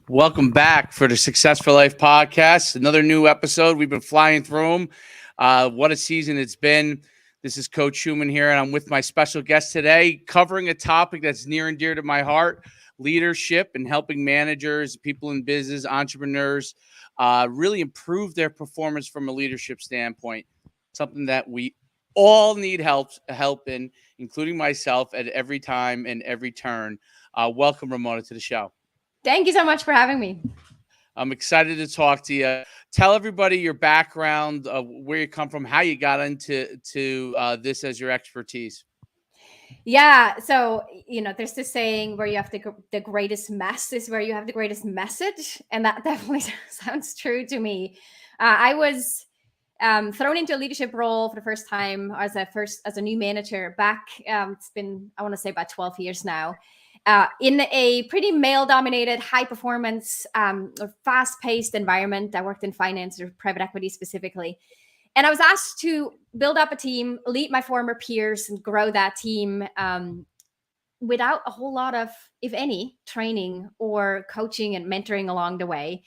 Welcome back for the Success for Life podcast. Another new episode. We've been flying through them. What a season it's been. This is Coach Schuman here, and I'm with my special guest today, covering a topic that's near and dear to my heart, leadership and helping managers, people in business, entrepreneurs, really improve their performance from a leadership standpoint. Something that we all need help in, including myself at every time and every turn. Welcome, Ramona, to the show. Thank you so much for having me. I'm excited to talk to you. Tell everybody your background, where you come from, how you got into this as your expertise. Yeah. So, there's this saying where you have the greatest mess is where you have the greatest message. And that definitely sounds true to me. I was thrown into a leadership role for the first time as a new manager back. It's been, I want to say, about 12 years now. In a pretty male-dominated, high-performance, or fast-paced environment. I worked in finance or private equity specifically. And I was asked to build up a team, lead my former peers, and grow that team without a whole lot of, if any, training or coaching and mentoring along the way.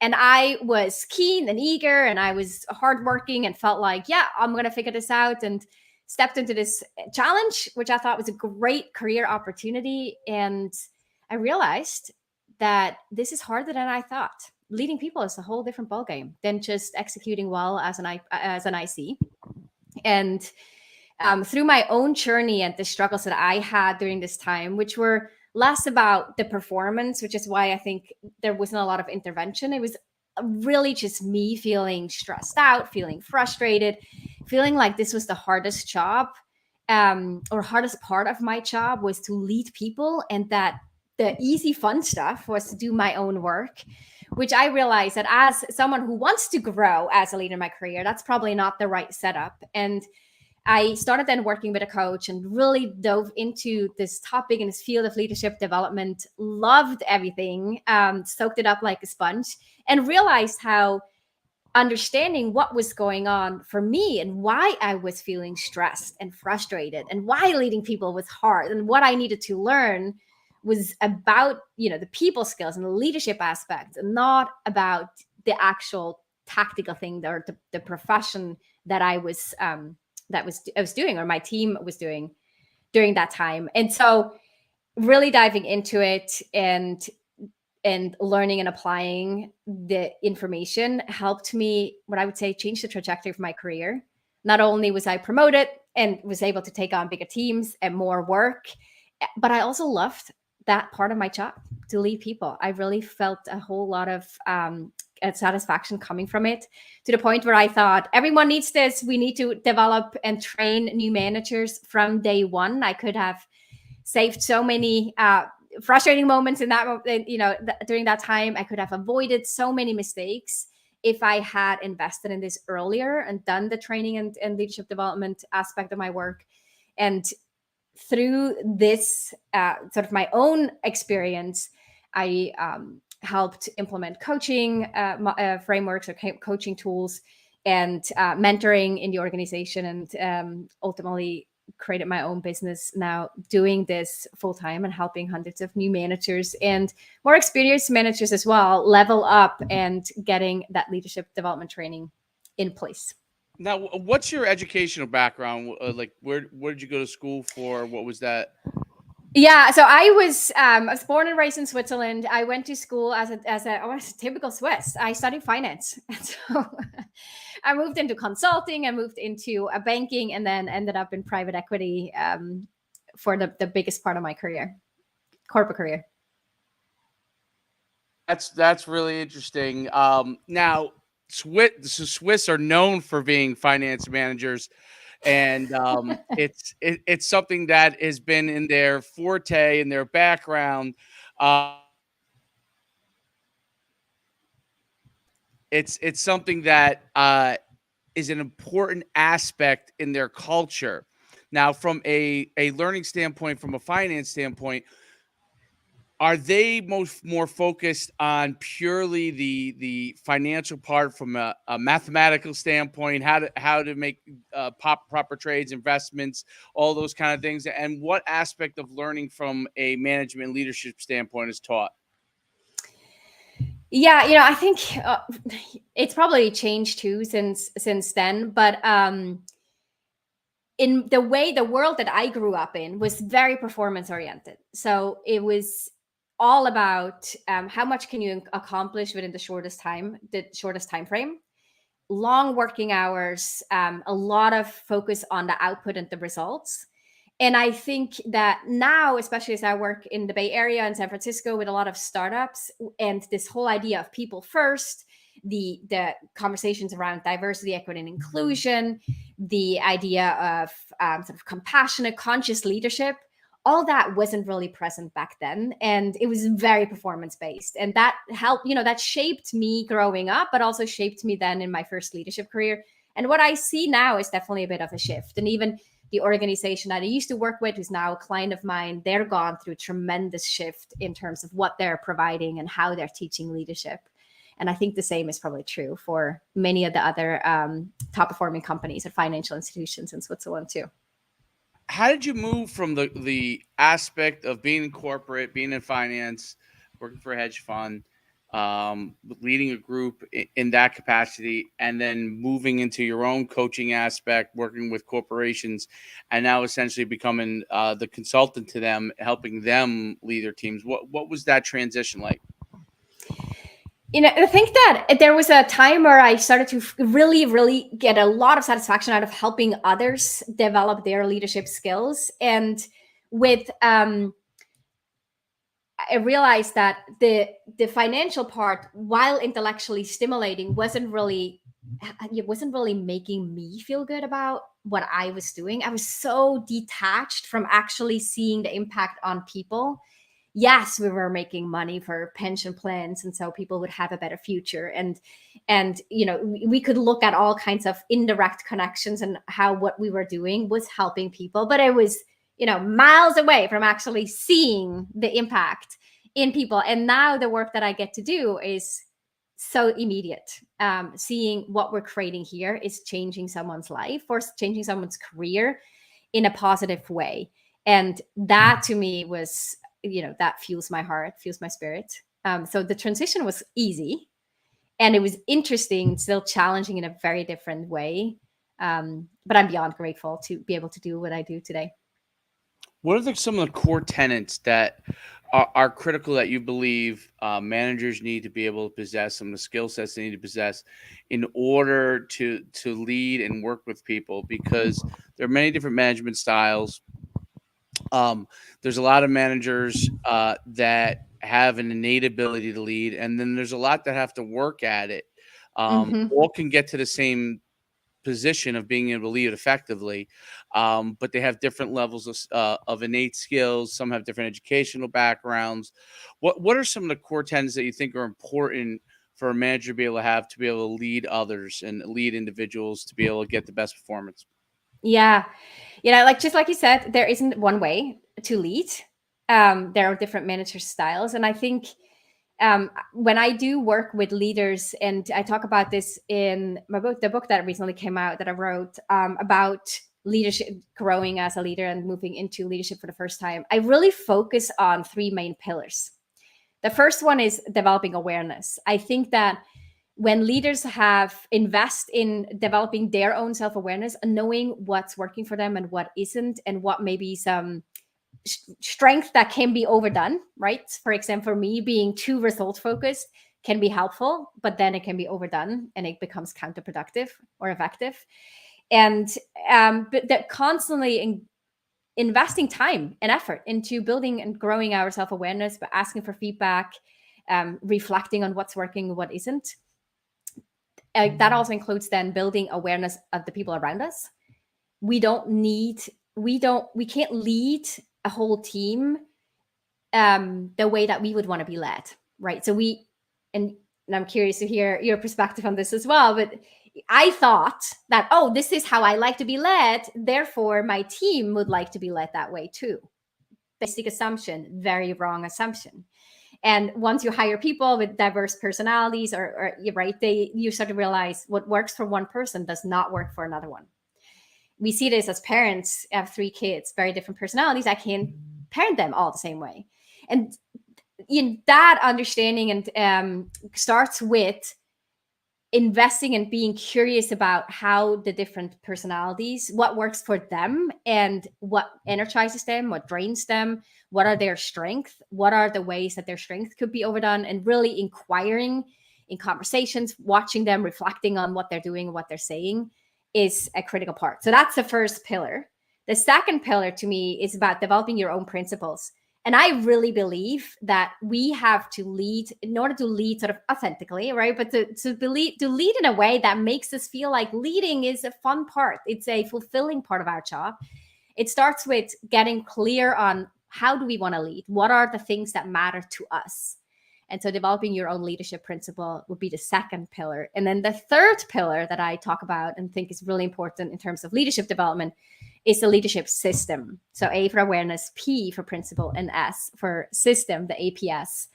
And I was keen and eager, and I was hardworking and felt like, yeah, I'm going to figure this out. And stepped into this challenge, which I thought was a great career opportunity. And I realized that this is harder than I thought. Leading people is a whole different ballgame than just executing well as an IC. And through my own journey and the struggles that I had during this time, which were less about the performance, which is why I think there wasn't a lot of intervention. It was really just me feeling stressed out, feeling frustrated, feeling like this was the hardest job or hardest part of my job was to lead people, and that the easy fun stuff was to do my own work, which I realized that as someone who wants to grow as a leader in my career, that's probably not the right setup. And I started then working with a coach and really dove into this topic in this field of leadership development, loved everything, soaked it up like a sponge, and realized how understanding what was going on for me and why I was feeling stressed and frustrated and why leading people was hard and what I needed to learn was about, the people skills and the leadership aspect, and not about the actual tactical thing or the profession that I was doing, or my team was doing during that time. And so really diving into it and learning and applying the information helped me, what I would say, change the trajectory of my career. Not only was I promoted and was able to take on bigger teams and more work, but I also loved that part of my job, to lead people. I really felt a whole lot of satisfaction coming from it, to the point where I thought, everyone needs this. We need to develop and train new managers from day one. I could have saved so many frustrating moments in that, during that time. I could have avoided so many mistakes if I had invested in this earlier and done the training and leadership development aspect of my work. And through this sort of my own experience, I helped implement coaching frameworks or coaching tools and mentoring in the organization, and ultimately created my own business now, doing this full time and helping hundreds of new managers and more experienced managers as well level up and getting that leadership development training in place. Now, what's your educational background? Like, where did you go to school for? What was that? Yeah, so I was born and raised in Switzerland. I went to school as a typical Swiss. I studied finance, and so I moved into consulting. I moved into banking, and then ended up in private equity for the biggest part of my career, corporate career. That's really interesting. Now, Swiss are known for being finance managers, and it's something that has been in their forte, in their background. It's something that is an important aspect in their culture. Now, from a learning standpoint, from a finance standpoint, are they more focused on purely the financial part from a mathematical standpoint, how to make proper trades, investments, all those kind of things? And what aspect of learning from a management leadership standpoint is taught? Yeah, I think it's probably changed too since then. But in the world that I grew up in was very performance oriented. So it was all about how much can you accomplish within the shortest time frame. Long working hours, a lot of focus on the output and the results. And I think that now, especially as I work in the Bay Area and San Francisco with a lot of startups, and this whole idea of people first, the conversations around diversity, equity, and inclusion, the idea of sort of compassionate, conscious leadership, all that wasn't really present back then, and it was very performance based, and that helped. That shaped me growing up, but also shaped me then in my first leadership career. And what I see now is definitely a bit of a shift, and even the organization that I used to work with, who's now a client of mine, they're gone through a tremendous shift in terms of what they're providing and how they're teaching leadership. And I think the same is probably true for many of the other top performing companies and financial institutions in Switzerland too. How did you move from the aspect of being in corporate, being in finance, working for a hedge fund, leading a group in that capacity, and then moving into your own coaching aspect, working with corporations, and now essentially becoming the consultant to them, helping them lead their teams? What was that transition like? I think that there was a time where I started to really, really get a lot of satisfaction out of helping others develop their leadership skills. And with I realized that the financial part, while intellectually stimulating, wasn't really making me feel good about what I was doing. I was so detached from actually seeing the impact on people. Yes, we were making money for pension plans, and so people would have a better future. And we could look at all kinds of indirect connections and how what we were doing was helping people, but it was miles away from actually seeing the impact in people. And now the work that I get to do is so immediate. Seeing what we're creating here is changing someone's life or changing someone's career in a positive way. And that to me was, that fuels my heart, fuels my spirit. So the transition was easy and it was interesting, still challenging in a very different way. But I'm beyond grateful to be able to do what I do today. What are some of the core tenets that are critical that you believe managers need to be able to possess, some of the skill sets they need to possess in order to lead and work with people? Because there are many different management styles. There's a lot of managers that have an innate ability to lead, and then there's a lot that have to work at it. All can get to the same position of being able to lead effectively, but they have different levels of innate skills. Some have different educational backgrounds. What are some of the core tenets that you think are important for a manager to be able to have to be able to lead others and lead individuals to be able to get the best performance? Yeah. Just like you said, there isn't one way to lead. There are different manager styles. And I think when I do work with leaders, and I talk about this in my book, the book that recently came out that I wrote about leadership, growing as a leader and moving into leadership for the first time, I really focus on three main pillars. The first one is developing awareness. I think that when leaders invest in developing their own self-awareness and knowing what's working for them and what isn't, and what maybe some strength that can be overdone, right? For example, for me, being too result focused can be helpful, but then it can be overdone and it becomes counterproductive or effective. And but that constantly investing time and effort into building and growing our self-awareness, but asking for feedback, reflecting on what's working and what isn't. That also includes then building awareness of the people around us. We can't lead a whole team the way that we would want to be led, right? So and I'm curious to hear your perspective on this as well, but I thought that, this is how I like to be led, therefore my team would like to be led that way too. Basic assumption, very wrong assumption. And once you hire people with diverse personalities, or right, you start to realize what works for one person does not work for another one. We see this as parents. I have 3 kids, very different personalities. I can't parent them all the same way. And in that understanding and starts with investing and being curious about how the different personalities, what works for them and what energizes them, what drains them, what are their strengths, what are the ways that their strength could be overdone, and really inquiring in conversations, watching them, reflecting on what they're doing and what they're saying is a critical part. So that's the first pillar. The second pillar to me is about developing your own principles. And I really believe that we have to lead in order to lead sort of authentically, right? But to lead in a way that makes us feel like leading is a fun part. It's a fulfilling part of our job. It starts with getting clear on how do we want to lead? What are the things that matter to us? And so developing your own leadership principle would be the second pillar. And then the third pillar that I talk about and think is really important in terms of leadership development is the leadership system. So A for awareness, P for principle, and S for system, the APS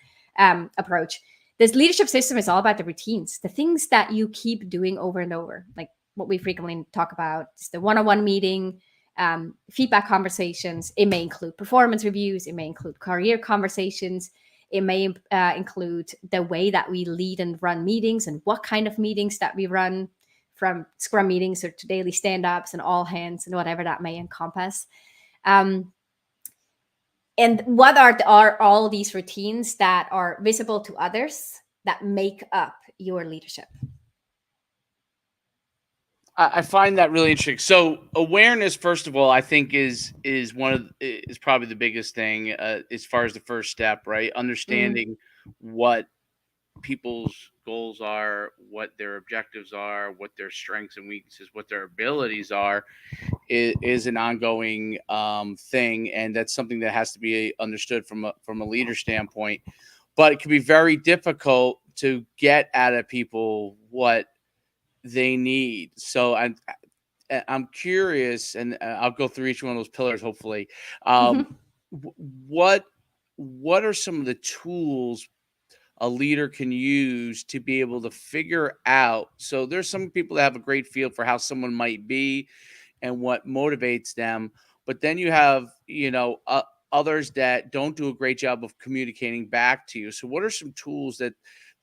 approach. This leadership system is all about the routines, the things that you keep doing over and over, like what we frequently talk about, is the one-on-one meeting, feedback conversations. It may include performance reviews. It may include career conversations. It may include the way that we lead and run meetings and what kind of meetings that we run, from scrum meetings or to daily stand-ups and all hands and whatever that may encompass. And what are all these routines that are visible to others that make up your leadership? I find that really interesting. So awareness, first of all, I think is probably the biggest thing as far as the first step, right? Understanding what people's goals are, what their objectives are, what their strengths and weaknesses, what their abilities are, is an ongoing thing, and that's something that has to be understood from a leader standpoint. But it can be very difficult to get out of people what they need. So I'm curious, and I'll go through each one of those pillars. Hopefully, what are some of the tools a leader can use to be able to figure out? So there's some people that have a great feel for how someone might be and what motivates them, but then you have others that don't do a great job of communicating back to you. So what are some tools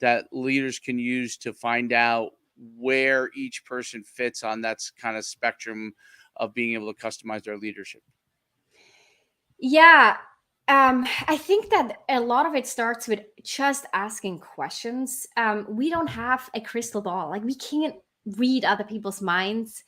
that leaders can use to find out where each person fits on that kind of spectrum of being able to customize their leadership? Yeah. I think that a lot of it starts with just asking questions. We don't have a crystal ball. Like, we can't read other people's minds.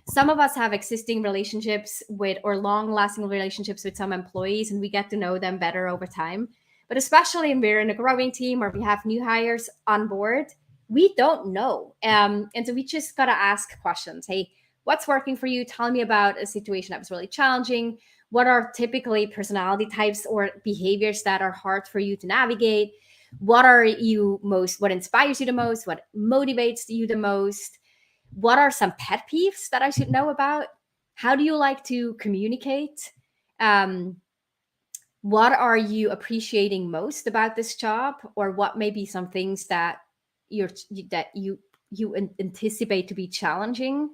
Some of us have existing relationships with, or long-lasting relationships with, some employees, and we get to know them better over time. But especially when we're in a growing team or we have new hires on board, we don't know. And so we just got to ask questions. Hey, what's working for you? Tell me about a situation that was really challenging. What are typically personality types or behaviors that are hard for you to navigate? What inspires you the most? What motivates you the most? What are some pet peeves that I should know about? How do you like to communicate? What are you appreciating most about this job? Or what may be some things that you anticipate to be challenging?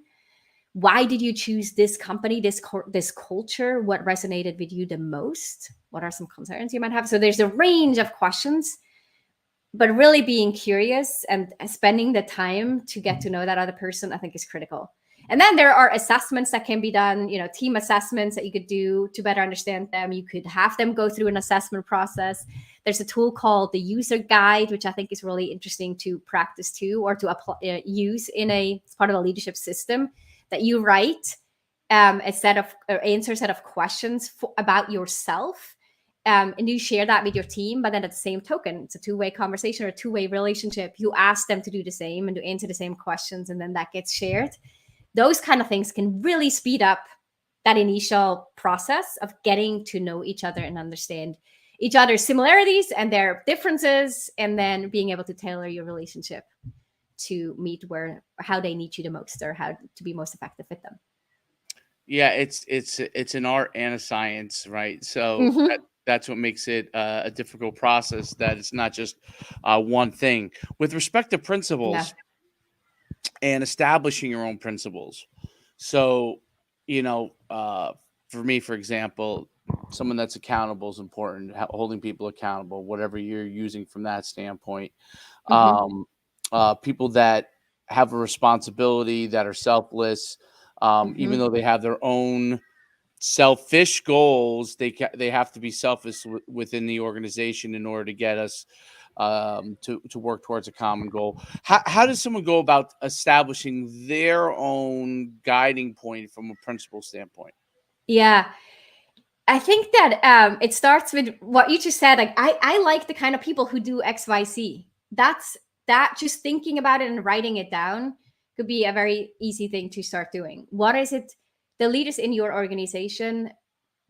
Why did you choose this company, this culture? What resonated with you the most? What are some concerns you might have? So there's a range of questions, but really being curious and spending the time to get to know that other person, I think, is critical. And then there are assessments that can be done, team assessments that you could do to better understand them. You could have them go through an assessment process. There's a tool called the user guide, which I think is really interesting to practice too, or to use as part of the leadership system, that you write answer a set of questions about yourself. And you share that with your team, but then at the same token, it's a two-way conversation or a two-way relationship. You ask them to do the same and to answer the same questions, and then that gets shared. Those kind of things can really speed up that initial process of getting to know each other and understand each other's similarities and their differences, and then being able to tailor your relationship to meet how they need you the most, or how to be most effective with them. Yeah, it's an art and a science, right? So that's what makes it a difficult process, that it's not just one thing. With respect to principles and establishing your own principles. So, for me, for example, someone that's accountable is important. Holding people accountable, whatever you're using from that standpoint. Mhm. People that have a responsibility, that are selfless, even Mhm. though they have their own selfish goals, they have to be selfish within the organization in order to get us to work towards a common goal. How does someone go about establishing their own guiding point from a principal standpoint? Yeah. I think that it starts with what you just said. Like, I like the kind of people who do XYZ. That just thinking about it and writing it down could be a very easy thing to start doing. What is it, the leaders in your organization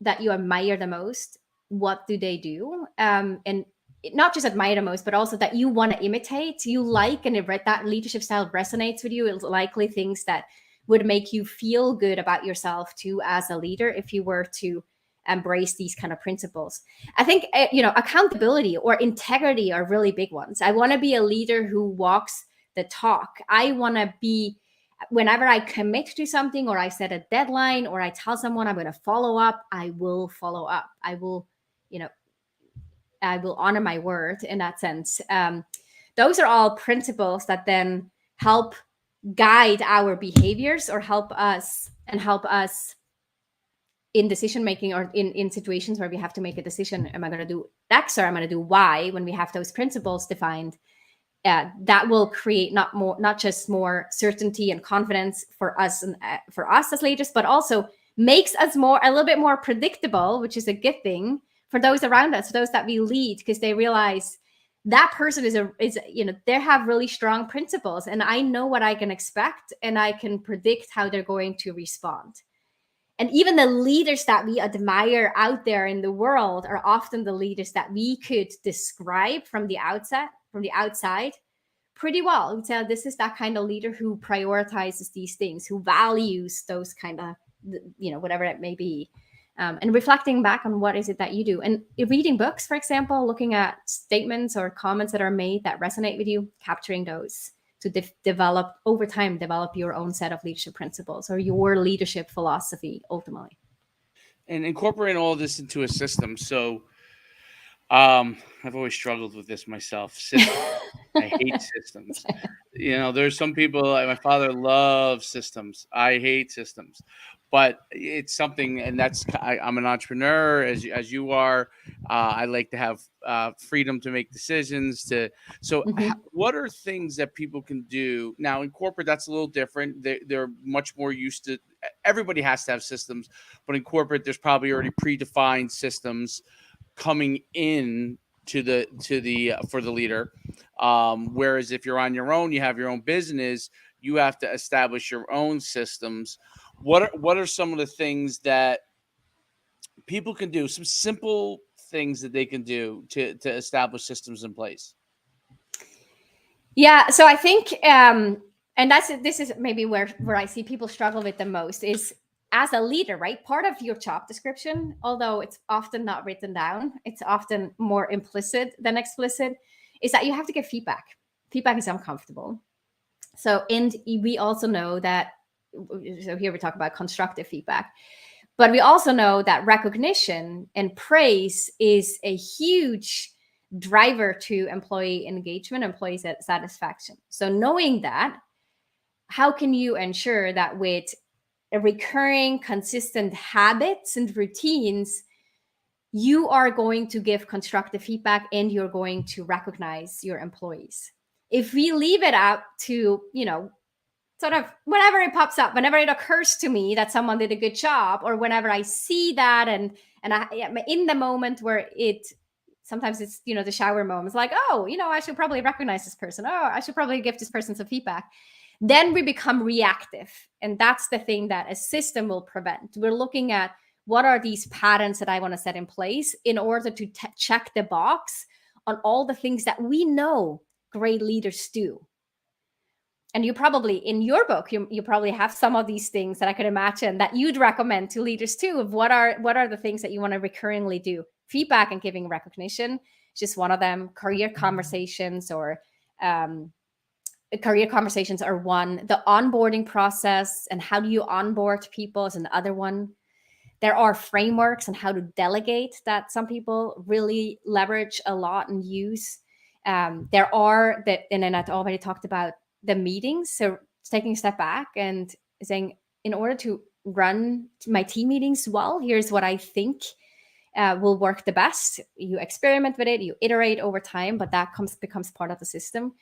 that you admire the most? What do they do? And not just admire the most, but also that you want to imitate, you like, and that leadership style resonates with you. It's likely things that would make you feel good about yourself too as a leader if you were to embrace these kind of principles. I think accountability or integrity are really big ones. I want to be a leader who walks the talk. I want to be, whenever I commit to something or I set a deadline or I tell someone I'm going to follow up, I will follow up. I will, I will honor my word in that sense. Those are all principles that then help guide our behaviors or help us in decision making or in situations where we have to make a decision. Am I going to do X or am I going to do Y? When we have those principles defined, that will create not just more certainty and confidence for us and for us as leaders, but also makes us a little bit more predictable, which is a good thing for those around us, those that we lead, because they realize that person is they have really strong principles, and I know what I can expect, and I can predict how they're going to respond. And even the leaders that we admire out there in the world are often the leaders that we could describe from the outside pretty well. We'd say this is that kind of leader who prioritizes these things, who values those kind of, whatever it may be. And reflecting back on what is it that you do. And reading books, for example, looking at statements or comments that are made that resonate with you, capturing those to develop your own set of leadership principles or your leadership philosophy ultimately. And incorporating all of this into a system. So I've always struggled with this myself. Systems. I hate systems. There's some people, like my father loves systems. I hate systems, but it's something, and I'm an entrepreneur as you are. I like to have freedom to make decisions. What are things that people can do now in corporate? That's a little different. They're much more used to. Everybody has to have systems, but in corporate, there's probably already predefined systems coming in to the for the leader, whereas if you're on your own, you have your own business, you have to establish your own systems. What are some of the things that people can do, some simple things that they can do to establish systems in place? Yeah, so I think and this is maybe where I see people struggle with the most is, as a leader, right? Part of your job description, although it's often not written down, it's often more implicit than explicit, is that you have to give feedback. Feedback is uncomfortable. So, and we also know that, so here we talk about constructive feedback, but we also know that recognition and praise is a huge driver to employee engagement, employee satisfaction. So knowing that, how can you ensure that with a recurring, consistent habits and routines, you are going to give constructive feedback and you're going to recognize your employees? If we leave it up to, sort of whenever it pops up, whenever it occurs to me that someone did a good job, or whenever I see that, and I am in the moment where sometimes it's, the shower moments, like, oh, I should probably recognize this person. Oh, I should probably give this person some feedback. Then we become reactive. And that's the thing that a system will prevent. We're looking at what are these patterns that I want to set in place in order to check the box on all the things that we know great leaders do. And you probably, in your book, you probably have some of these things that I could imagine that you'd recommend to leaders too, of what are the things that you want to recurringly do. Feedback and giving recognition, just one of them. Career conversations or career conversations are one. The onboarding process and how do you onboard people is another one. There are frameworks on how to delegate that some people really leverage a lot and use. There are that, and then I already talked about the meetings. So taking a step back and saying, in order to run my team meetings well, here's what I think will work the best. You experiment with it, you iterate over time, but that becomes part of the system.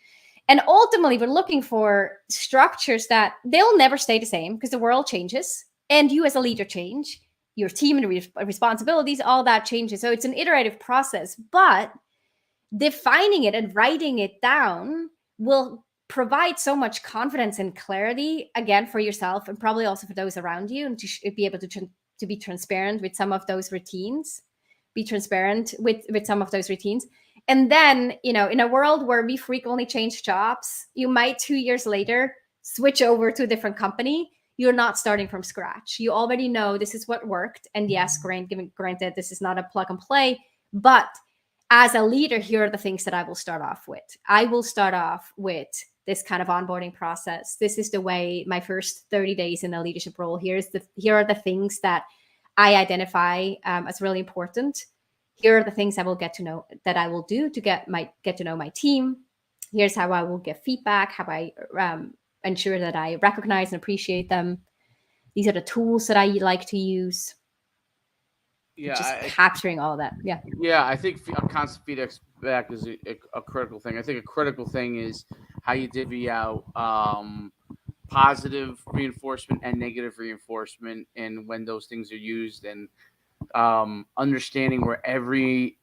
And ultimately, we're looking for structures that they'll never stay the same because the world changes and you as a leader change, your team and responsibilities, all that changes. So it's an iterative process, but defining it and writing it down will provide so much confidence and clarity, again, for yourself and probably also for those around you, and to be able to be transparent with some of those routines, with some of those routines. And then, in a world where we frequently change jobs, you might 2 years later switch over to a different company. You're not starting from scratch. You already know this is what worked. And yes, granted, this is not a plug and play, but as a leader, here are the things that I will start off with. I will start off with this kind of onboarding process. This is the way my first 30 days in a leadership role. Here are the things that I identify as really important. Here are the things I will get to know that I will do to get to know my team. Here's how I will give feedback, how I ensure that I recognize and appreciate them. These are the tools that I like to use. Just capturing all of that. Yeah, I think a constant feedback is a critical thing. I think a critical thing is how you divvy out positive reinforcement and negative reinforcement, and when those things are used, and understanding where every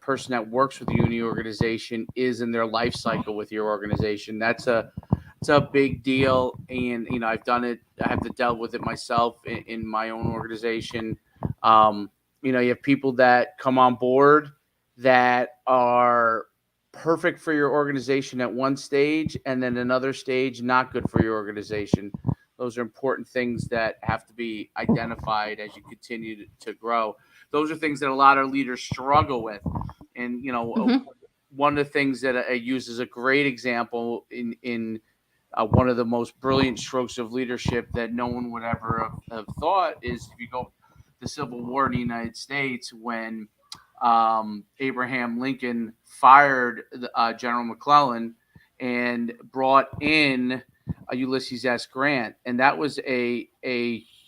person that works with you in the organization is in their life cycle with your organization. It's a big deal, and I've done it. I have to deal with it myself in my own organization. You have people that come on board that are perfect for your organization at one stage, and then another stage not good for your organization. Those are important things that have to be identified as you continue to grow. Those are things that a lot of leaders struggle with. And, one of the things that I use as a great example in one of the most brilliant strokes of leadership that no one would ever have thought is, if you go the Civil War in the United States, when Abraham Lincoln fired General McClellan and brought in Ulysses S. Grant, and that was a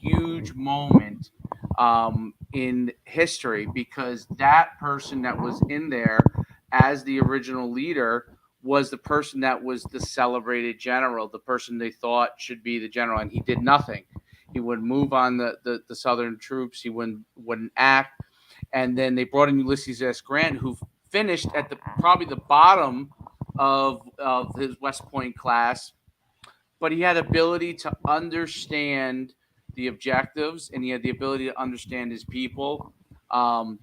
huge moment in history, because that person that was in there as the original leader was the person that was the celebrated general, the person they thought should be the general, and he did nothing. He wouldn't move on the Southern troops. He wouldn't act. And then they brought in Ulysses S. Grant, who finished at probably the bottom of his West Point class, but he had ability to understand the objectives, and he had the ability to understand his people.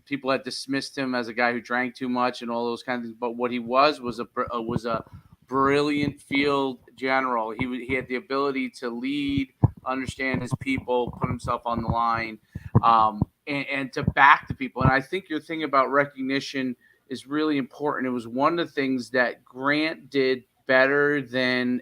People had dismissed him as a guy who drank too much and all those kinds of things, but what he was a brilliant field general. He had the ability to lead, understand his people, put himself on the line, and to back the people. And I think your thing about recognition is really important. It was one of the things that Grant did better than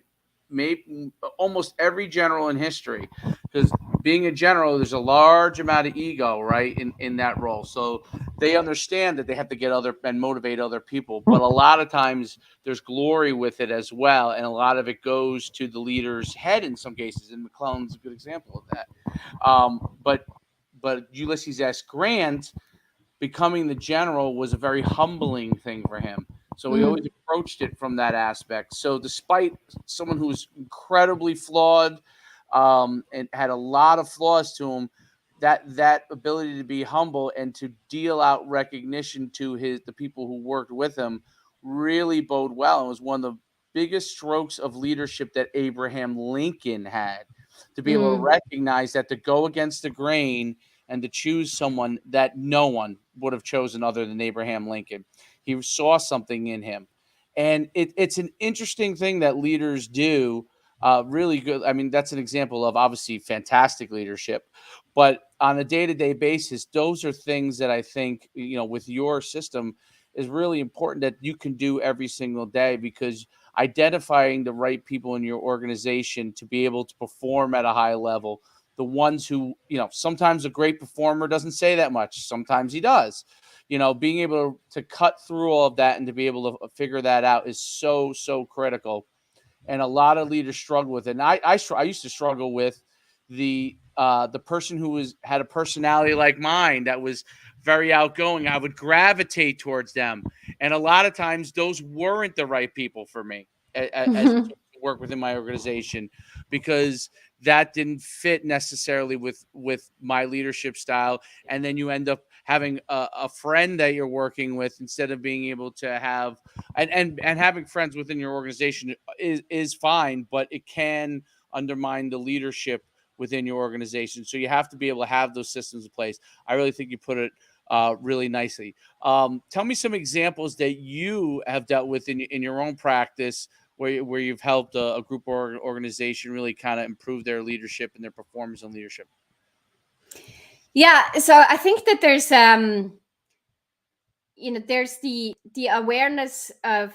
maybe almost every general in history, because being a general, there's a large amount of ego, right, in that role. So they understand that they have to get other and motivate other people, but a lot of times there's glory with it as well, and a lot of it goes to the leader's head in some cases, and McClellan's a good example of that. But Ulysses S. Grant becoming the general was a very humbling thing for him. So he always approached it from that aspect. So despite someone who was incredibly flawed and had a lot of flaws to him, that ability to be humble and to deal out recognition to the people who worked with him really bode well. And was one of the biggest strokes of leadership that Abraham Lincoln had, to be able to recognize that, to go against the grain and to choose someone that no one would have chosen other than Abraham Lincoln. He saw something in him. And it's an interesting thing that leaders do. Really good. I mean, that's an example of obviously fantastic leadership. But on a day-to-day basis, those are things that I think, with your system is really important that you can do every single day, because identifying the right people in your organization to be able to perform at a high level, the ones who, sometimes a great performer doesn't say that much. Sometimes he does. Being able to cut through all of that and to be able to figure that out is so, so critical. And a lot of leaders struggle with it. And I used to struggle with the person who had a personality like mine that was very outgoing. I would gravitate towards them. And a lot of times those weren't the right people for me as to work within my organization, because that didn't fit necessarily with my leadership style. And then you end up having a friend that you're working with instead of being able to have, and having friends within your organization is fine, but it can undermine the leadership within your organization. So you have to be able to have those systems in place. I really think you put it really nicely. Tell me some examples that you have dealt with in your own practice where you've helped a group or organization really kind of improve their leadership and their performance in leadership. Yeah, so I think that there's there's the awareness of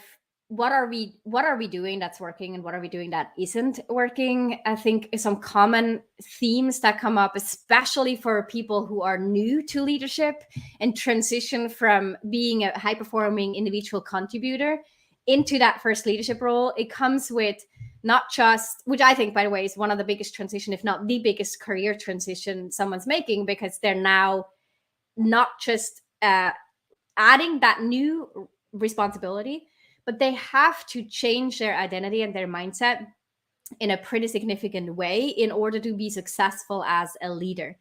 what are we doing that's working and what are we doing that isn't working. I think some common themes that come up, especially for people who are new to leadership and transition from being a high performing individual contributor into that first leadership role. It comes with not just, which I think, by the way, is one of the biggest transition, if not the biggest career transition someone's making, because they're now not just adding that new responsibility, but they have to change their identity and their mindset in a pretty significant way in order to be successful as a leader.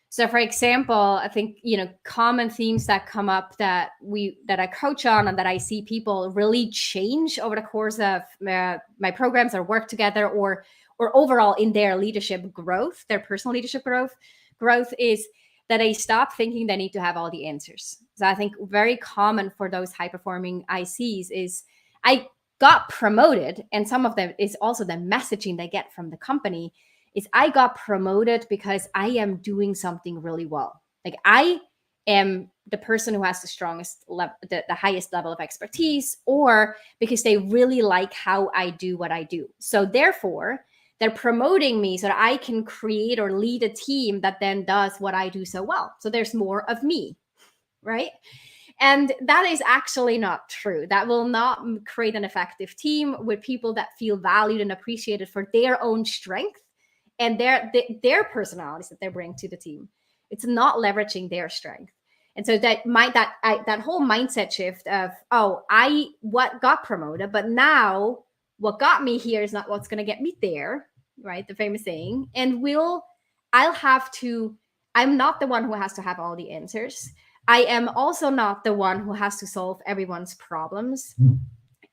So, for example, I think, common themes that come up that I coach on and that I see people really change over the course of my programs or work together or overall in their leadership growth, their personal leadership growth is that they stop thinking they need to have all the answers. So I think very common for those high-performing ICs is, I got promoted, and some of them is also the messaging they get from the company, is I got promoted because I am doing something really well. Like, I am the person who has the strongest level, the highest level of expertise, or because they really like how I do what I do. So therefore, they're promoting me so that I can create or lead a team that then does what I do so well. So there's more of me, right? And that is actually not true. That will not create an effective team with people that feel valued and appreciated for their own strength and their personalities that they bring to the team. It's not leveraging their strength. And so that whole mindset shift of, what got promoted, but now what got me here is not what's going to get me there, right? The famous saying. And I'm not the one who has to have all the answers. I am also not the one who has to solve everyone's problems.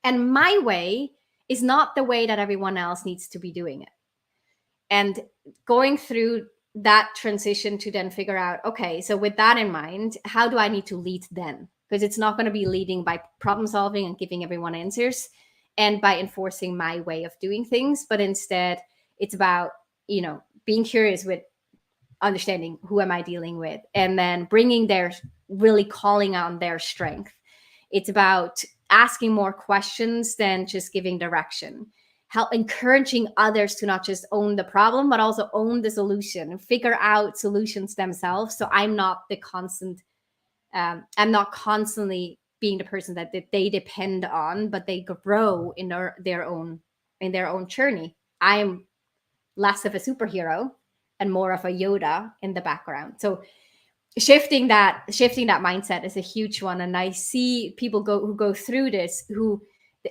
And my way is not the way that everyone else needs to be doing it. And going through that transition to then figure out, okay, so with that in mind, how do I need to lead then? Because it's not going to be leading by problem solving and giving everyone answers and by enforcing my way of doing things, but instead it's about, being curious with understanding who am I dealing with, and then really calling on their strength. It's about asking more questions than just giving direction. Help encouraging others to not just own the problem, but also own the solution and figure out solutions themselves. So I'm not I'm not constantly being the person that they depend on, but they grow in their own journey. I'm less of a superhero and more of a Yoda in the background. So shifting that mindset is a huge one. And I see people who go through this, who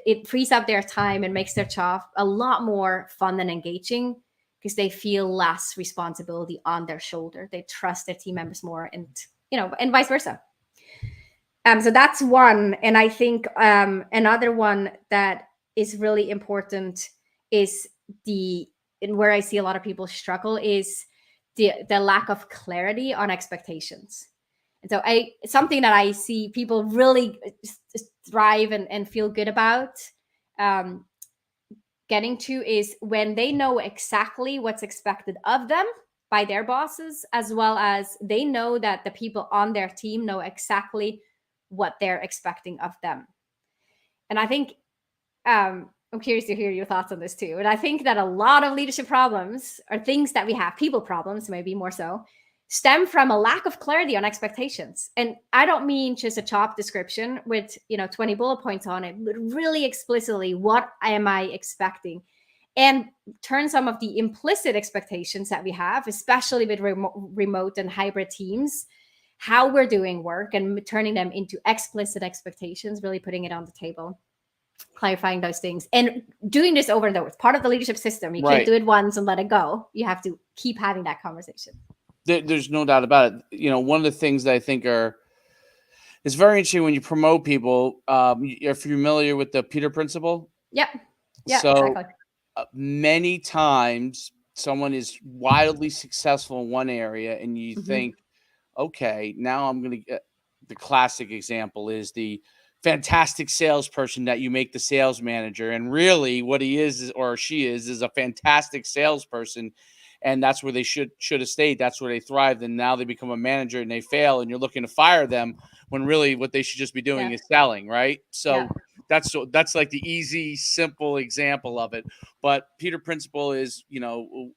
it frees up their time and makes their job a lot more fun and engaging because they feel less responsibility on their shoulder. They trust their team members more, and vice versa. So that's one. And I think another one that is really important is where I see a lot of people struggle is the lack of clarity on expectations. And so something that I see people really thrive and feel good about getting to is when they know exactly what's expected of them by their bosses, as well as they know that the people on their team know exactly what they're expecting of them. And I think I'm curious to hear your thoughts on this too. And I think that a lot of leadership problems or things that we have, people problems, maybe more so, stem from a lack of clarity on expectations. And I don't mean just a job description with 20 bullet points on it, but really explicitly, what am I expecting? And turn some of the implicit expectations that we have, especially with remote and hybrid teams, how we're doing work, and turning them into explicit expectations, really putting it on the table, clarifying those things, and doing this over and over. It's part of the leadership system. You can't do it once and let it go. You have to keep having that conversation. There's no doubt about it. One of the things that I think is very interesting when you promote people, you're familiar with the Peter Principle? Yep. Yeah, so exactly. Many times someone is wildly successful in one area and you think, okay, now I'm going to get the classic example is the fantastic salesperson that you make the sales manager. And really what he is or she is a fantastic salesperson. And that's where they should have stayed. That's where they thrived. And now they become a manager and they fail and you're looking to fire them when really what they should just be doing is selling. Right. So that's like the easy, simple example of it. But Peter Principle is,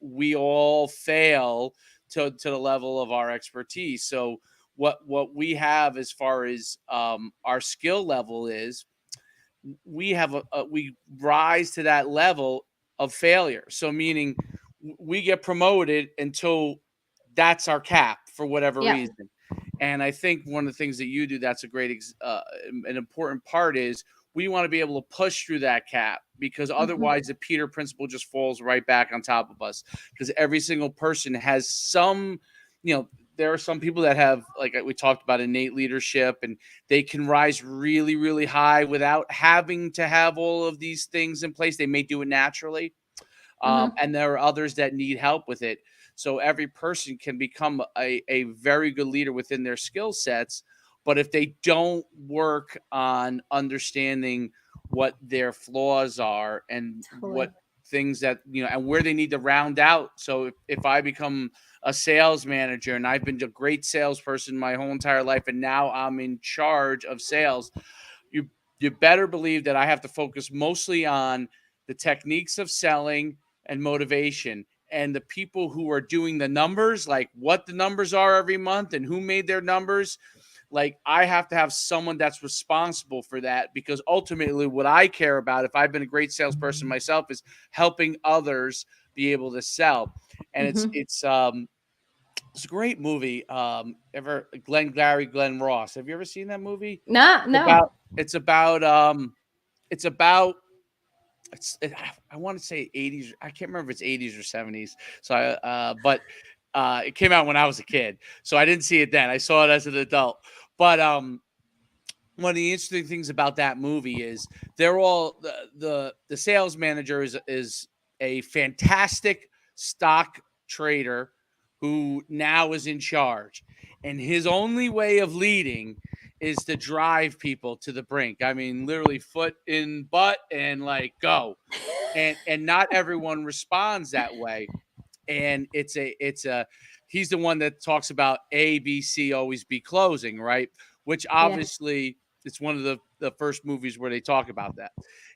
we all fail to the level of our expertise. So what we have as far as our skill level is we have we rise to that level of failure. So meaning we get promoted until that's our cap for whatever reason. And I think one of the things that you do that's a great an important part is we want to be able to push through that cap, because otherwise the Peter Principle just falls right back on top of us, because every single person has some, there are some people that have, like we talked about, innate leadership, and they can rise really, really high without having to have all of these things in place. They may do it naturally. And there are others that need help with it. So every person can become a very good leader within their skill sets. But if they don't work on understanding what their flaws are and what things that, and where they need to round out. So if I become a sales manager and I've been a great salesperson my whole entire life, and now I'm in charge of sales, you better believe that I have to focus mostly on the techniques of selling and motivation, and the people who are doing the numbers, like what the numbers are every month and who made their numbers. Like I have to have someone that's responsible for that, because ultimately what I care about, if I've been a great salesperson myself, is helping others be able to sell. And it's a great movie. Glen Ross. Have you ever seen that movie? No. It's about I want to say 80s. I can't remember if it's 80s or 70s. So but it came out when I was a kid, so I didn't see it then. I saw it as an adult. But one of the interesting things about that movie is they're all the sales manager is a fantastic stock trader who now is in charge, and his only way of leading is to drive people to the brink. I mean, literally foot in butt and like go. And not everyone responds that way. And it's he's the one that talks about ABC always be closing, right? Which obviously it's one of the first movies where they talk about that.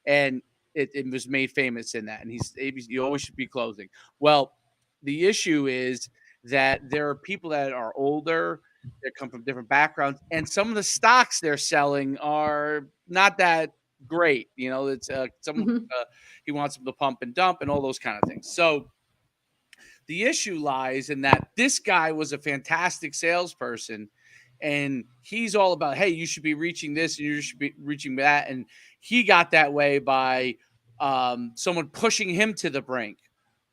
And it was made famous in that. And he's ABC, you always should be closing. Well, the issue is that there are people that are older, that come from different backgrounds, and some of the stocks they're selling are not that great. It's he wants them to pump and dump and all those kind of things. So the issue lies in that this guy was a fantastic salesperson, and he's all about, hey, you should be reaching this and you should be reaching that. And he got that way by someone pushing him to the brink.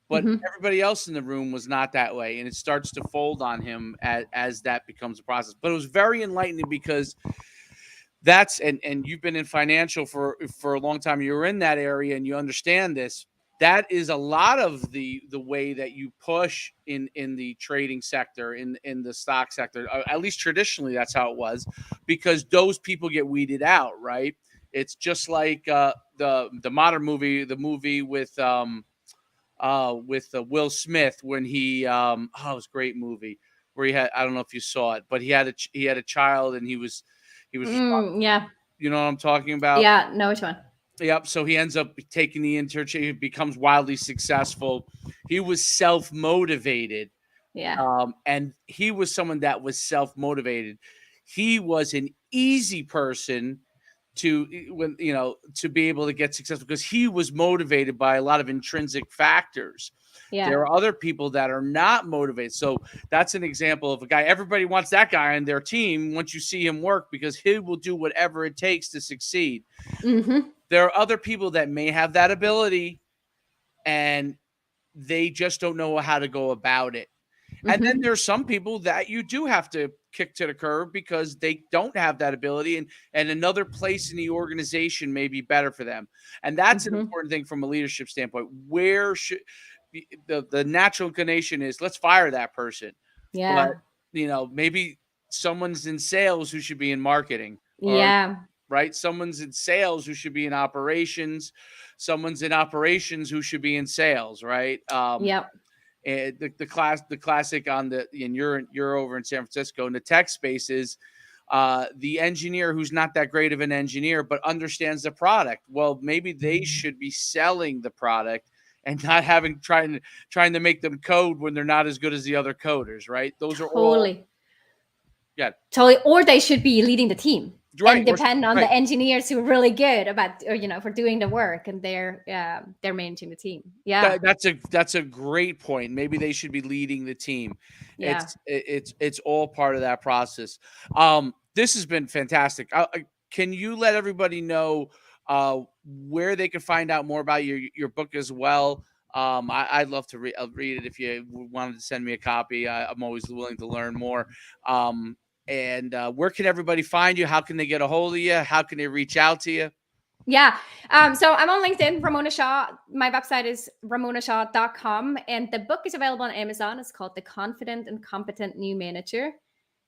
But everybody else in the room was not that way, and it starts to fold on him as that becomes a process. But it was very enlightening, because that's and you've been in financial for a long time. You were in that area and you understand this. That is a lot of the way that you push in the trading sector, in the stock sector. At least traditionally, that's how it was, because those people get weeded out, right? It's just like the modern movie, the movie with Will Smith when he it was a great movie where he had, I don't know if you saw it, but he had a child and he was yeah, you know what I'm talking about? Yeah, no, which one? Yep. So he ends up taking the internship. He becomes wildly successful. He was self-motivated. Yeah. And he was someone that was self-motivated. He was an easy person to be able to get successful because he was motivated by a lot of intrinsic factors. Yeah. There are other people that are not motivated. So that's an example of a guy. Everybody wants that guy on their team once you see him work because he will do whatever it takes to succeed. Mm-hmm. There are other people that may have that ability and they just don't know how to go about it. And then Mm-hmm. there's some people that you do have to kick to the curb because they don't have that ability and another place in the organization may be better for them. And that's an Mm-hmm. important thing from a leadership standpoint. Where should the natural inclination is let's fire that person. But, Yeah. maybe someone's in sales who should be in marketing or Yeah. right. Someone's in sales who should be in operations. Someone's in operations who should be in sales. Right. Yep. And the classic and you're over in San Francisco in the tech space is the engineer who's not that great of an engineer but understands the product. Well, maybe they should be selling the product and not trying to make them code when they're not as good as the other coders, right? Those are all Totally. Totally. Or they should be leading the team. right. And depend on right. the engineers who are really good about, for doing the work and they're managing the team. Yeah. That's a great point. Maybe they should be leading the team. Yeah. It's all part of that process. This has been fantastic. Can you let everybody know where they can find out more about your book as well? I'd love to read it if you wanted to send me a copy. I'm always willing to learn more. And where can everybody find you? How can they get a hold of you? How can they reach out to you? Yeah. So I'm on LinkedIn, Ramona Shaw. My website is ramonashaw.com. And the book is available on Amazon. It's called The Confident and Competent New Manager: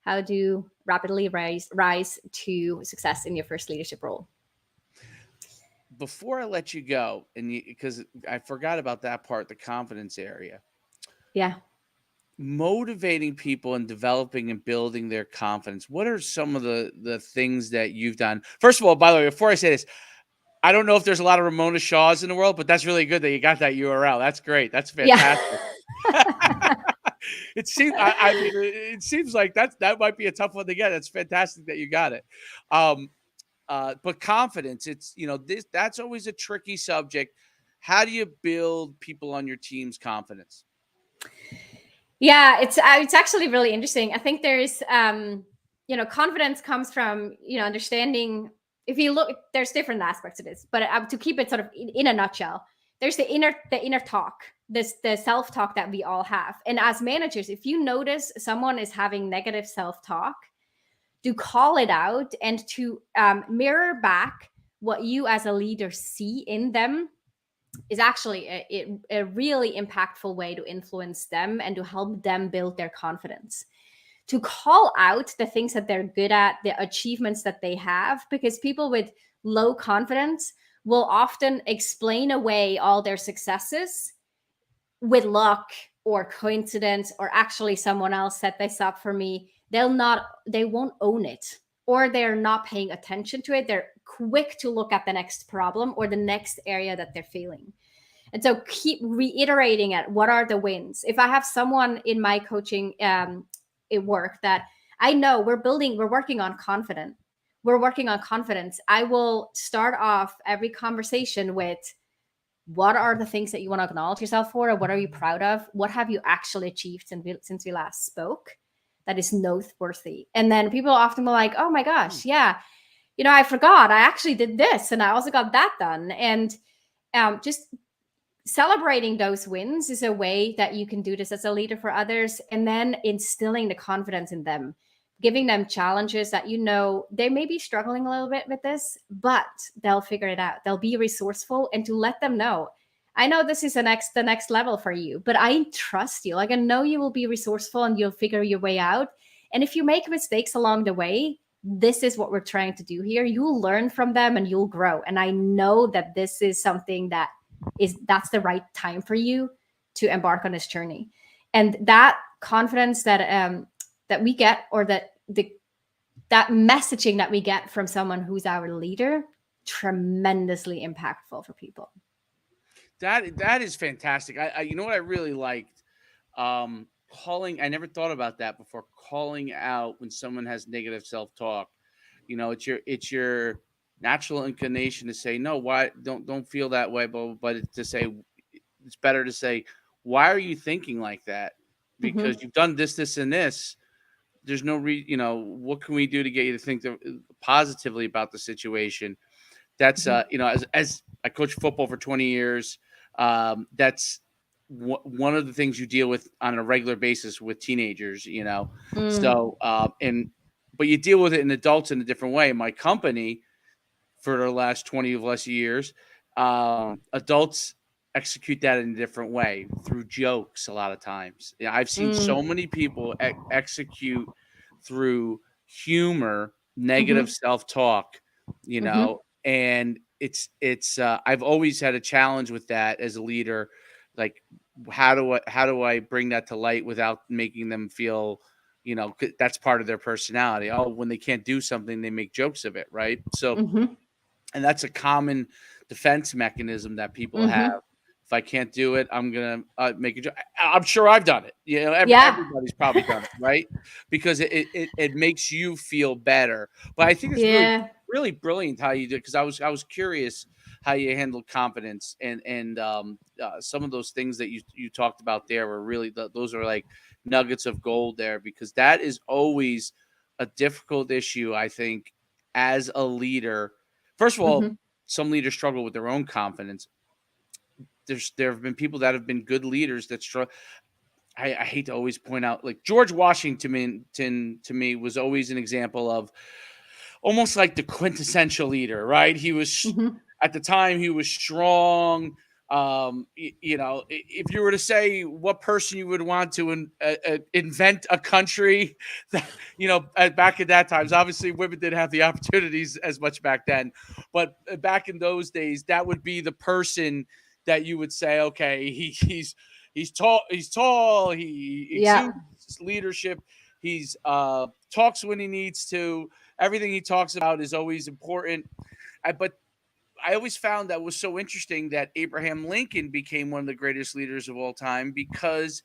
How to Rapidly Rise to Success in Your First Leadership Role. Before I let you go, because I forgot about that part, the confidence area. Yeah. Motivating people and developing and building their confidence. What are some of the things that you've done? First of all, by the way, before I say this, I don't know if there's a lot of Ramona Shaws in the world, but that's really good that you got that URL. That's great. That's fantastic. Yeah. It seems like that might be a tough one to get. It's fantastic that you got it. But confidence, that's always a tricky subject. How do you build people on your team's confidence? Yeah, it's actually really interesting. I think there's, confidence comes from, understanding. If you look, there's different aspects to this, but to keep it sort of in a nutshell, there's the inner talk, the self-talk that we all have. And as managers, if you notice someone is having negative self-talk, to call it out and to mirror back what you as a leader see in them is actually a really impactful way to influence them and to help them build their confidence. To call out the things that they're good at, the achievements that they have, because people with low confidence will often explain away all their successes with luck or coincidence, or actually someone else set this up for me. They won't own it, or they're not paying attention to it. They're quick to look at the next problem or the next area that they're failing. And so keep reiterating it. What are the wins? If I have someone in my coaching work that I know we're working on confidence, I will start off every conversation with, what are the things that you want to acknowledge yourself for? Or what are you proud of? What have you actually achieved since we last spoke that is noteworthy? And then people often will like, oh my gosh, yeah, I forgot. I actually did this and I also got that done. And just celebrating those wins is a way that you can do this as a leader for others. And then instilling the confidence in them, giving them challenges that, they may be struggling a little bit with this, but they'll figure it out. They'll be resourceful, and to let them know, I know this is the next level for you, but I trust you. Like, I know you will be resourceful and you'll figure your way out. And if you make mistakes along the way, this is what we're trying to do here. You'll learn from them and you'll grow. And I know that this is something that's the right time for you to embark on this journey. And that confidence that we get, or that messaging that we get from someone who's our leader, tremendously impactful for people. That is fantastic. I you know what I really liked? Calling. I never thought about that before. Calling out when someone has negative self-talk. It's your natural inclination to say no. Why don't feel that way? But to say it's better to say, why are you thinking like that? Because Mm-hmm. you've done this, and this. There's no what can we do to get you to think positively about the situation? That's Mm-hmm. as I coached football for 20 years. That's one of the things you deal with on a regular basis with teenagers. Mm. So but you deal with it in adults in a different way. My company for the last 20 of less years, adults execute that in a different way through jokes a lot of times. I've seen so Mm. many people execute through humor, negative Mm-hmm. self-talk, Mm-hmm. and it's I've always had a challenge with that as a leader. Like, how do I bring that to light without making them feel, that's part of their personality. Oh, when they can't do something, they make jokes of it, right? So, Mm-hmm. and that's a common defense mechanism that people have. Mm-hmm. If I can't do it, I'm gonna make a joke. I'm sure I've done it. Yeah. Everybody's probably done it, right? Because it makes you feel better. But I think it's really Yeah. really brilliant how you did, because I was curious how you handled confidence, and some of those things that you talked about there were really those are like nuggets of gold there, because that is always a difficult issue, I think, as a leader. First of all, Mm-hmm. some leaders struggle with their own confidence. There have been people that have been good leaders that struggle. I hate to always point out, like George Washington to me was always an example of almost like the quintessential leader, right? He was Mm-hmm. at the time he was strong. If you were to say what person you would want to invent a country, that, back at that times, obviously women didn't have the opportunities as much back then, but back in those days, that would be the person that you would say, okay, he's tall, he Yeah. exudes leadership, he's talks when he needs to. Everything he talks about is always important. But I always found that was so interesting that Abraham Lincoln became one of the greatest leaders of all time, because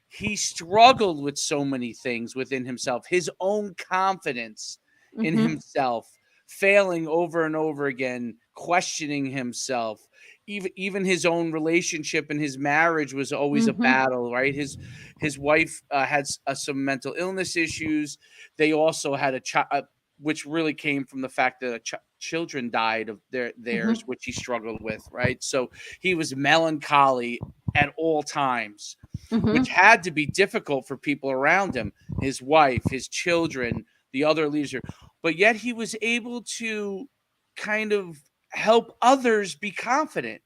he struggled with so many things within himself, his own confidence in Mm-hmm. himself, failing over and over again, questioning himself. Even his own relationship and his marriage was always a Mm-hmm. battle, right? His wife had some mental illness issues. They also had a child, which really came from the fact that children died of theirs, Mm-hmm. which he struggled with, right? So he was melancholy at all times, which Mm-hmm. had to be difficult for people around him, his wife, his children, the other leaders. But yet he was able to kind of help others be confident,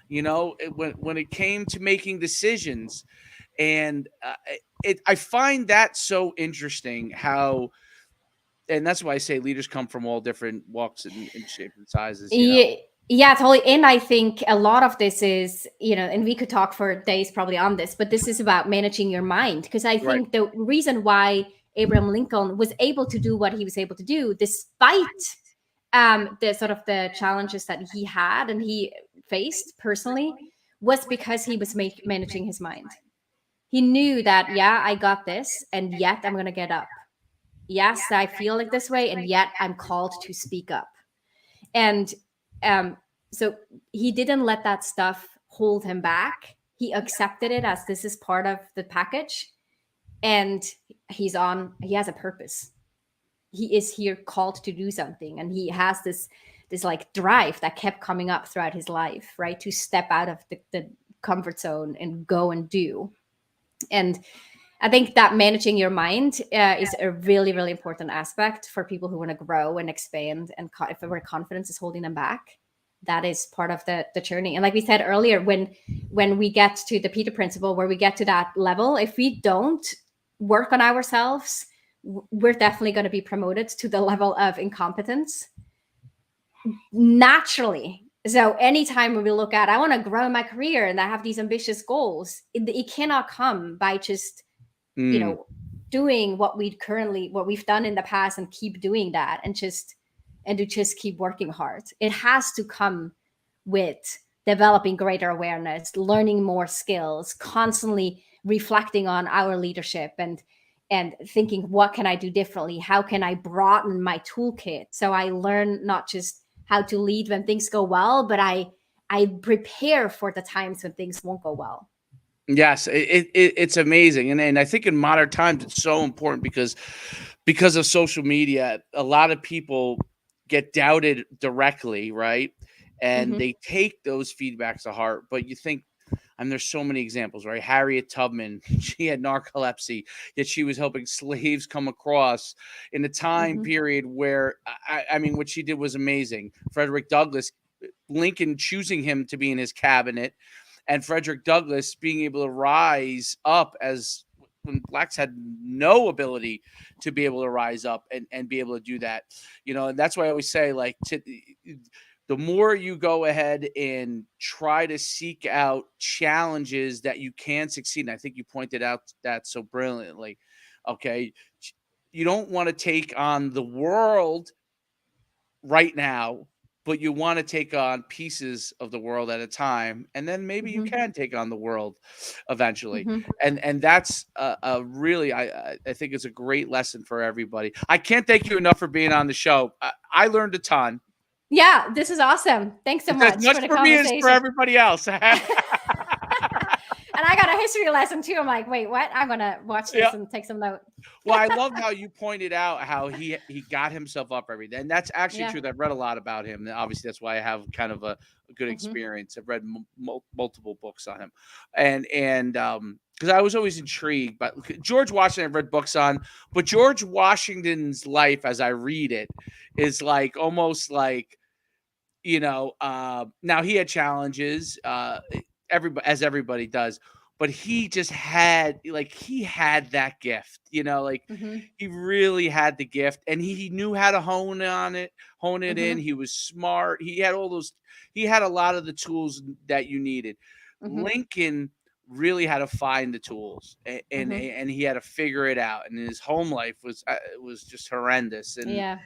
when it came to making decisions. And I find that so interesting how, and that's why I say leaders come from all different walks and shapes and sizes. Yeah, yeah, totally. And I think a lot of this is, and we could talk for days probably on this, but this is about managing your mind. Because I Right. think the reason why Abraham Lincoln was able to do what he was able to do, despite the sort of the challenges that he had and he faced personally, was because he was managing his mind. He knew that, yeah, I got this, and yet I'm going to get up. Yes, I feel like this way, and yet I'm called to speak up. And um, so he didn't let that stuff hold him back. He accepted it as this is part of the package, and he has a purpose. He is here called to do something, and he has this like drive that kept coming up throughout his life, right? To step out of the comfort zone and go and do. And I think that managing your mind is a really, really important aspect for people who want to grow and expand. And if where confidence is holding them back, that is part of the journey. And like we said earlier, when we get to the Peter principle, where we get to that level, if we don't work on ourselves, we're definitely going to be promoted to the level of incompetence naturally. So anytime we look at, I want to grow my career and I have these ambitious goals, it cannot come by just Mm. doing what we've done in the past and keep doing that and just and to just keep working hard. It has to come with developing greater awareness, learning more skills, constantly reflecting on our leadership and thinking, what can I do differently? How can I broaden my toolkit so I learn not just how to lead when things go well, but I prepare for the times when things won't go well. Yes, it's amazing, and I think in modern times it's so important because of social media. A lot of people get doubted directly, right? And they take those feedbacks to heart. But you think, and there's so many examples, right? Harriet Tubman, she had narcolepsy, yet she was helping slaves come across in a time period where, I mean, what she did was amazing. Frederick Douglass, Lincoln choosing him to be in his cabinet, and Frederick Douglass being able to rise up as when blacks had no ability to be able to rise up and be able to do that, and that's why I always say, like, the more you go ahead and try to seek out challenges that you can succeed. And I think you pointed out that so brilliantly. Okay. You don't want to take on the world right now, but you want to take on pieces of the world at a time, and then maybe you can take on the world eventually. And that's a really, I think it's a great lesson for everybody. I can't thank you enough for being on the show. I learned a ton. Yeah, this is awesome. Thanks so much for the conversation. Me as for everybody else. And I got a history lesson too. I'm like, wait, what? I'm gonna watch this and take some note. Well, I love how you pointed out how he got himself up every day, and that's actually true. I've read a lot about him. And obviously, that's why I have kind of a good experience. I've read multiple books on him, and because I was always intrigued. But George Washington, I've read books on, but George Washington's life, as I read it, is like almost like, now he had challenges. Everybody does, but he just had that gift, he really had the gift, and he knew how to hone it in. He was smart. He had a lot of the tools that you needed. Lincoln really had to find the tools, and he had to figure it out. And his home life was just horrendous. And,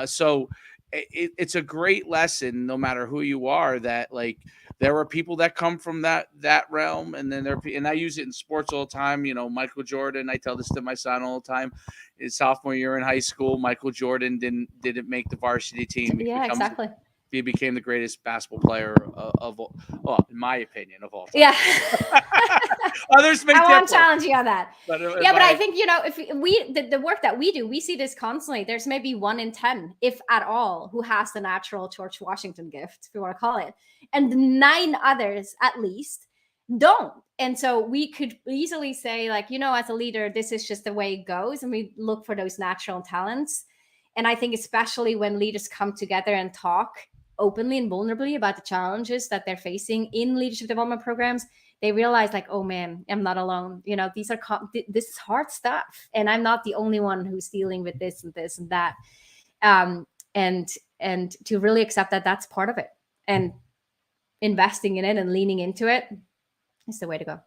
so it's a great lesson, no matter who you are, that there are people that come from that realm, and then and I use it in sports all the time. Michael Jordan, I tell this to my son all the time. His sophomore year in high school, Michael Jordan didn't make the varsity team. Exactly. He became the greatest basketball player of all, in my opinion, of all time. Yeah. Others may I won't challenge you on that. But I think, if the work that we do, we see this constantly. There's maybe 1 in 10, if at all, who has the natural George Washington gift, if you want to call it. And 9 others, at least, don't. And so we could easily say, as a leader, this is just the way it goes. And we look for those natural talents. And I think especially when leaders come together and talk openly and vulnerably about the challenges that they're facing in leadership development programs, they realize, oh man, I'm not alone. This is hard stuff, and I'm not the only one who's dealing with this and this and that. And to really accept that that's part of it, and investing in it and leaning into it is the way to go.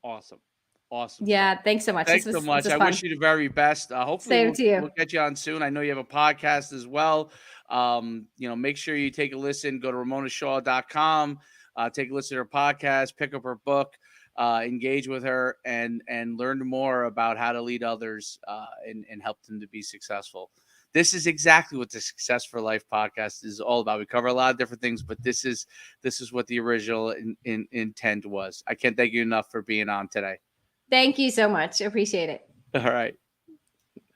Awesome. Yeah, thanks so much. Thanks so much. I wish you the very best. Hopefully we'll get you on soon. I know you have a podcast as well. Make sure you take a listen. Go to RamonaShaw.com. Take a listen to her podcast, pick up her book, engage with her, and learn more about how to lead others and help them to be successful. This is exactly what the Success for Life podcast is all about. We cover a lot of different things, but this is what the original intent was. I can't thank you enough for being on today. Thank you so much. Appreciate it. All right.